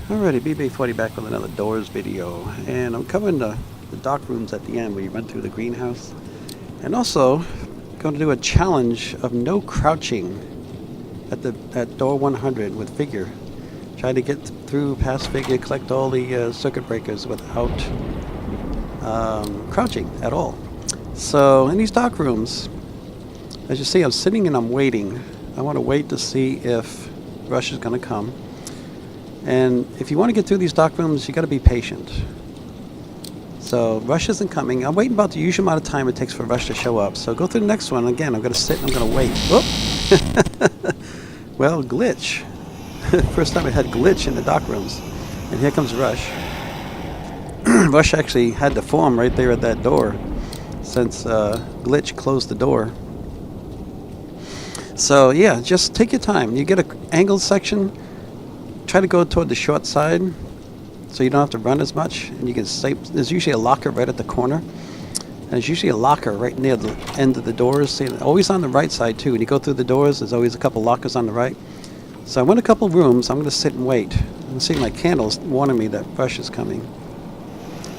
Alrighty, BB40 back with another doors video, and I'm covering the dark rooms at the end where you run through the greenhouse, and also going to do a challenge of no crouching at door 100 with figure. Try to get through past figure, collect all the circuit breakers without crouching at all. So in these dark rooms, as you see, I'm sitting and I'm waiting. I want to wait to see if Rush is going to come. And if you want to get through these dark rooms, you got to be patient. So Rush isn't coming. I'm waiting about the usual amount of time it takes for Rush to show up. So go through the next one. Again, I'm going to sit and I'm going to wait. Whoop! Well, glitch. First time I had glitch in the dark rooms. And here comes Rush. Rush actually had to form right there at that door, since glitch closed the door. So yeah, just take your time. You get an angled section. Try to go toward the short side so you don't have to run as much, and you can save. There's usually a locker right at the corner, and there's usually a locker right near the end of the doors. See, always on the right side too. When you go through the doors, there's always a couple lockers on the right. So I went a couple rooms. I'm going to sit and wait. And see, my candle's warning me that Rush is coming.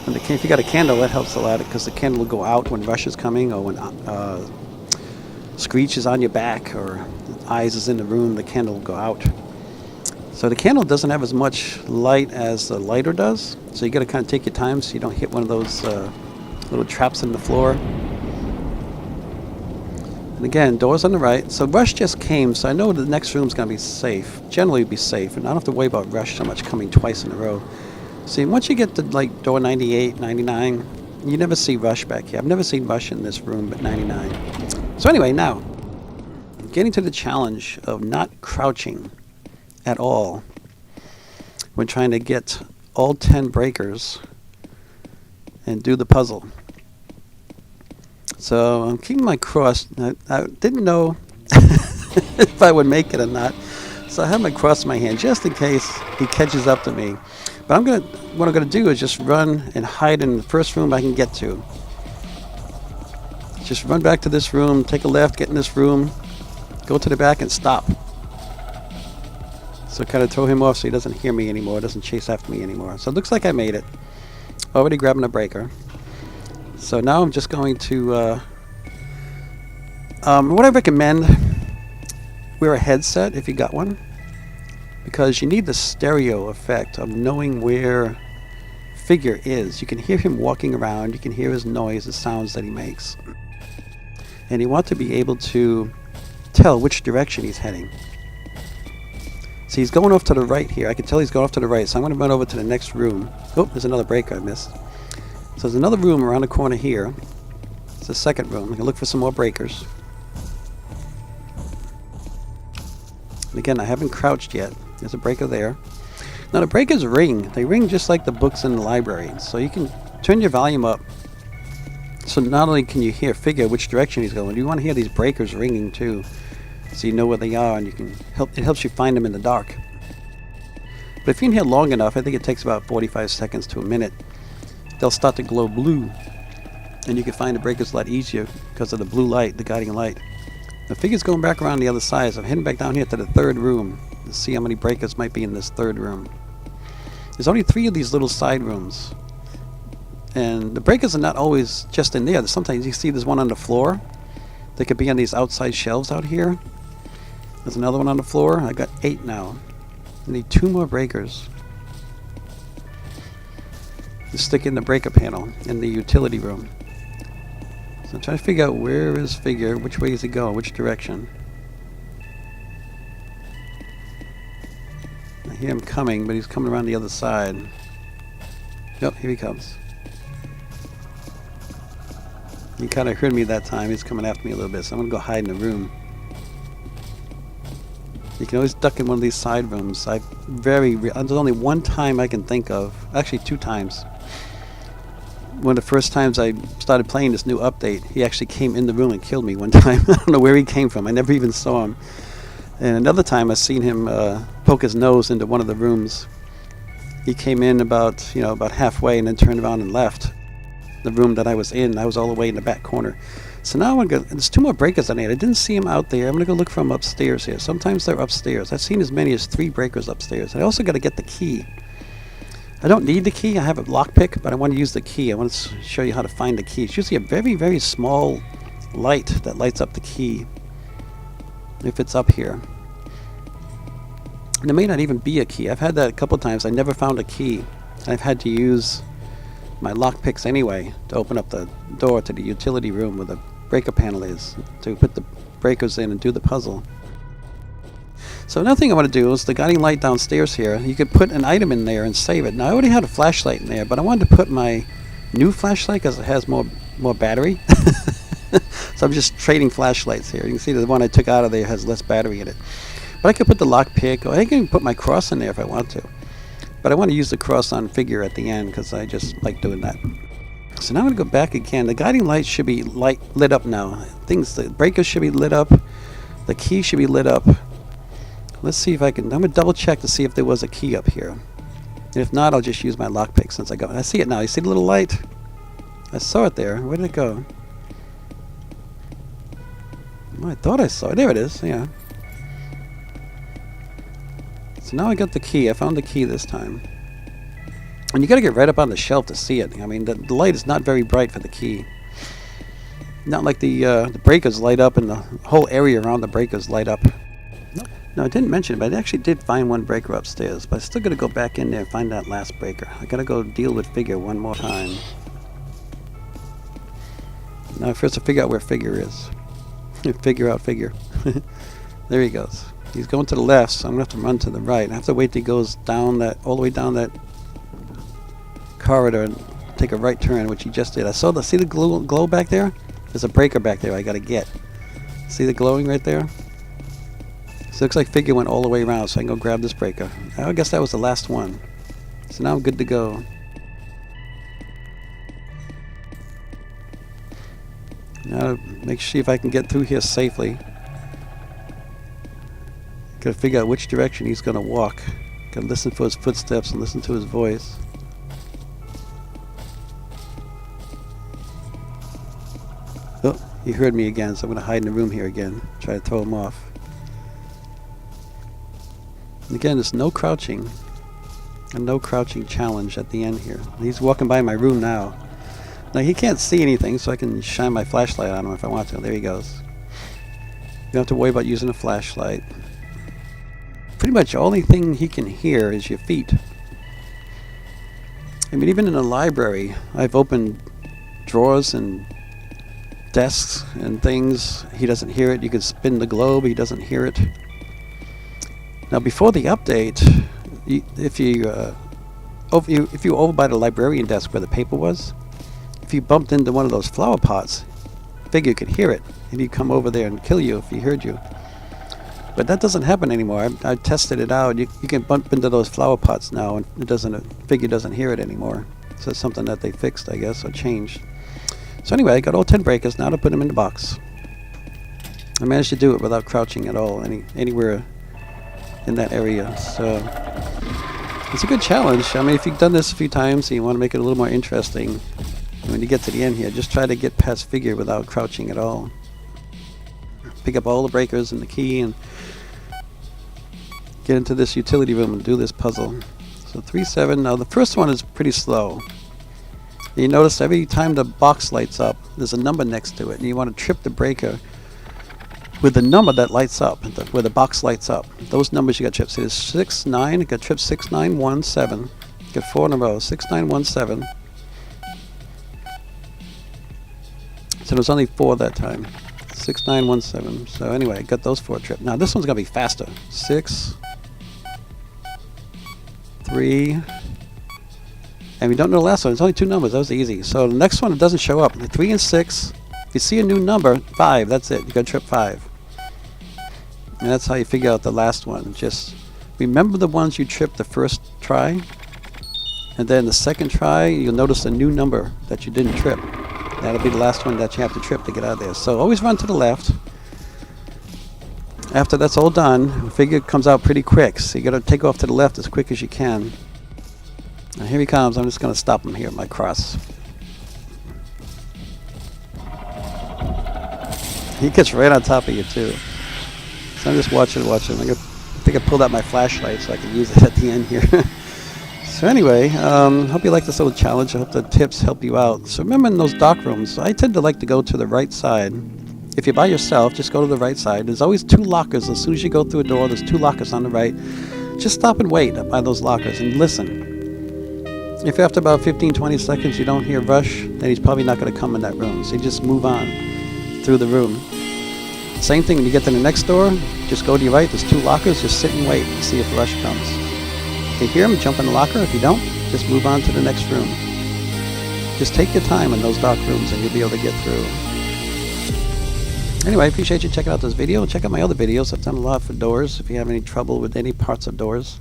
And if you got a candle, that helps a lot, because the candle will go out when Rush is coming, or when Screech is on your back, or Eyes is in the room. The candle will go out. So the candle doesn't have as much light as the lighter does, so you got to kind of take your time so you don't hit one of those little traps in the floor. And again, doors on the right. So Rush just came, so I know the next room's going to be safe. Generally be safe, and I don't have to worry about Rush so much coming twice in a row. See, once you get to like door 98, 99, you never see Rush back here. I've never seen Rush in this room but 99. So anyway, now, getting to the challenge of not crouching at all when trying to get all 10 breakers and do the puzzle. So I'm keeping my cross. I didn't know if I would make it or not, so I have my cross in my hand just in case he catches up to me. But what I'm gonna do is just run and hide in the first room I can get to. Just run back to this room, take a left, get in this room, go to the back and stop. So kind of throw him off so he doesn't hear me anymore, doesn't chase after me anymore. So it looks like I made it. Already grabbing a breaker. So now I'm just going to, what I recommend, wear a headset if you got one, because you need the stereo effect of knowing where figure is. You can hear him walking around, you can hear his noise, the sounds that he makes. And you want to be able to tell which direction he's heading. So he's going off to the right here. I can tell he's going off to the right, so I'm going to run over to the next room. Oh, there's another breaker I missed. So there's another room around the corner here. It's the second room. I can look for some more breakers. And again, I haven't crouched yet. There's a breaker there. Now the breakers ring. They ring just like the books in the library. So you can turn your volume up. So not only can you hear figure which direction he's going, you want to hear these breakers ringing too, so you know where they are, and you can it helps you find them in the dark. But if you're in here long enough, I think it takes about 45 seconds to a minute, they'll start to glow blue, and you can find the breakers a lot easier because of the blue light, the guiding light. The figure's going back around the other side, so I'm heading back down here to the third room to see how many breakers might be in this third room. There's only 3 of these little side rooms, and the breakers are not always just in there. Sometimes you see there's one on the floor. They could be on these outside shelves out here. There's another one on the floor. I got 8 now. I need 2 more breakers to stick in the breaker panel in the utility room. So I'm trying to figure out where is figure, which way is he going, which direction. I hear him coming, but he's coming around the other side. Yep, here he comes. He kind of heard me that time. He's coming after me a little bit, so I'm going to go hide in the room. You can always duck in one of these side rooms. There's only one time I can think of, actually 2 times. One of the first times I started playing this new update, he actually came in the room and killed me one time. I don't know where he came from. I never even saw him. And another time I seen him poke his nose into one of the rooms. He came in about halfway and then turned around and left the room that I was in. I was all the way in the back corner. So now I'm going to go, there's 2 more breakers on here. I didn't see them out there. I'm going to go look for them upstairs here. Sometimes they're upstairs. I've seen as many as 3 breakers upstairs. I also got to get the key I don't need the key. I have a lockpick, but I want to use the key. I want to show you how to find the key. It's usually a very, very small light that lights up the key if it's up here. And there may not even be a key. I've had that a couple times. I never found a key. I've had to use my lockpicks anyway to open up the door to the utility room where the breaker panel is, to put the breakers in and do the puzzle. So another thing I want to do is the guiding light downstairs here. You could put an item in there and save it. Now I already had a flashlight in there, but I wanted to put my new flashlight because it has more battery. So I'm just trading flashlights here. You can see the one I took out of there has less battery in it. But I could put the lockpick, or I can put my cross in there if I want to. But I want to use the cross on figure at the end because I just like doing that. So now I'm going to go back again. The guiding light should be lit up now. The breakers should be lit up. The key should be lit up. Let's see if I can. I'm going to double check to see if there was a key up here. And if not, I'll just use my lockpick since I got it. I see it now. You see the little light? I saw it there. Where did it go? Well, I thought I saw it. There it is. Yeah. So now I got the key. I found the key this time. And you got to get right up on the shelf to see it. I mean, the light is not very bright for the key. Not like the breakers light up and the whole area around the breakers light up. No, I didn't mention it, but I actually did find one breaker upstairs. But I still got to go back in there and find that last breaker. I got to go deal with figure one more time. Now first I figure out where figure is. Figure out figure. There he goes. He's going to the left, so I'm going to have to run to the right. I have to wait till he goes down that, all the way down that corridor and take a right turn, which he just did. See the glow back there? There's a breaker back there I got to get. See the glowing right there? So it looks like figure went all the way around, so I can go grab this breaker. I guess that was the last one. So now I'm good to go. Now make sure if I can get through here safely. Gotta figure out which direction he's gonna walk. Gotta listen for his footsteps and listen to his voice. Oh, he heard me again, so I'm gonna hide in the room here again. Try to throw him off. And again, there's no crouching. A no crouching challenge at the end here. He's walking by my room now. Now he can't see anything, so I can shine my flashlight on him if I want to. There he goes. You don't have to worry about using a flashlight. Pretty much the only thing he can hear is your feet. I mean, even in a library, I've opened drawers and desks and things. He doesn't hear it. You can spin the globe. He doesn't hear it. Now, before the update, if you were over by the librarian desk where the paper was, if you bumped into one of those flower pots, figure could hear it, and he'd come over there and kill you if he heard you. But that doesn't happen anymore. I tested it out. You can bump into those flower pots now, and figure doesn't hear it anymore. So it's something that they fixed, I guess, or changed. So anyway, I got all 10 breakers now to put them in the box. I managed to do it without crouching at all, anywhere in that area. So it's a good challenge. I mean, if you've done this a few times and you want to make it a little more interesting, when you get to the end here, just try to get past figure without crouching at all. Pick up all the breakers and the key and get into this utility room and do this puzzle. So 3-7. Now the first one is pretty slow. You notice every time the box lights up, there's a number next to it, and you want to trip the breaker with the number that lights up, where the box lights up. Those numbers you got to trip. So there's 6, 9. You got to trip 6, 9, 1, 7. Get 4 in a row. 6, 9, 1, 7. So there's only 4 that time. 6, 9, 1, 7. So anyway, I got those 4 tripped. Now this one's gonna be faster. 6, 3. And we don't know the last one. It's only 2 numbers. That was easy. So the next one, it doesn't show up. The 3 and 6. If you see a new number, 5. That's it. You got to trip 5. And that's how you figure out the last one. Just remember the ones you tripped the first try, and then the second try, you'll notice a new number that you didn't trip. That'll be the last one that you have to trip to get out of there. So always run to the left. After that's all done, the figure comes out pretty quick. So you got to take off to the left as quick as you can. Now here he comes. I'm just going to stop him here at my cross. He gets right on top of you too. So I'm just watching. I think I pulled out my flashlight so I can use it at the end here. So anyway, hope you like this little challenge. I hope the tips help you out. So remember, in those dark rooms, I tend to like to go to the right side. If you're by yourself, just go to the right side. There's always 2 lockers. As soon as you go through a door, there's 2 lockers on the right. Just stop and wait by those lockers and listen. If after about 15-20 seconds you don't hear Rush, then he's probably not going to come in that room. So you just move on through the room. Same thing when you get to the next door, just go to your right. There's 2 lockers. Just sit and wait to see if Rush comes. If you hear him, jump in the locker. If you don't, just move on to the next room. Just take your time in those dark rooms and you'll be able to get through. Anyway, I appreciate you checking out this video. Check out my other videos. I've done a lot for doors. If you have any trouble with any parts of doors,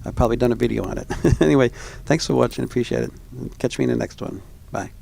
I've probably done a video on it. Anyway, thanks for watching. Appreciate it. Catch me in the next one. Bye.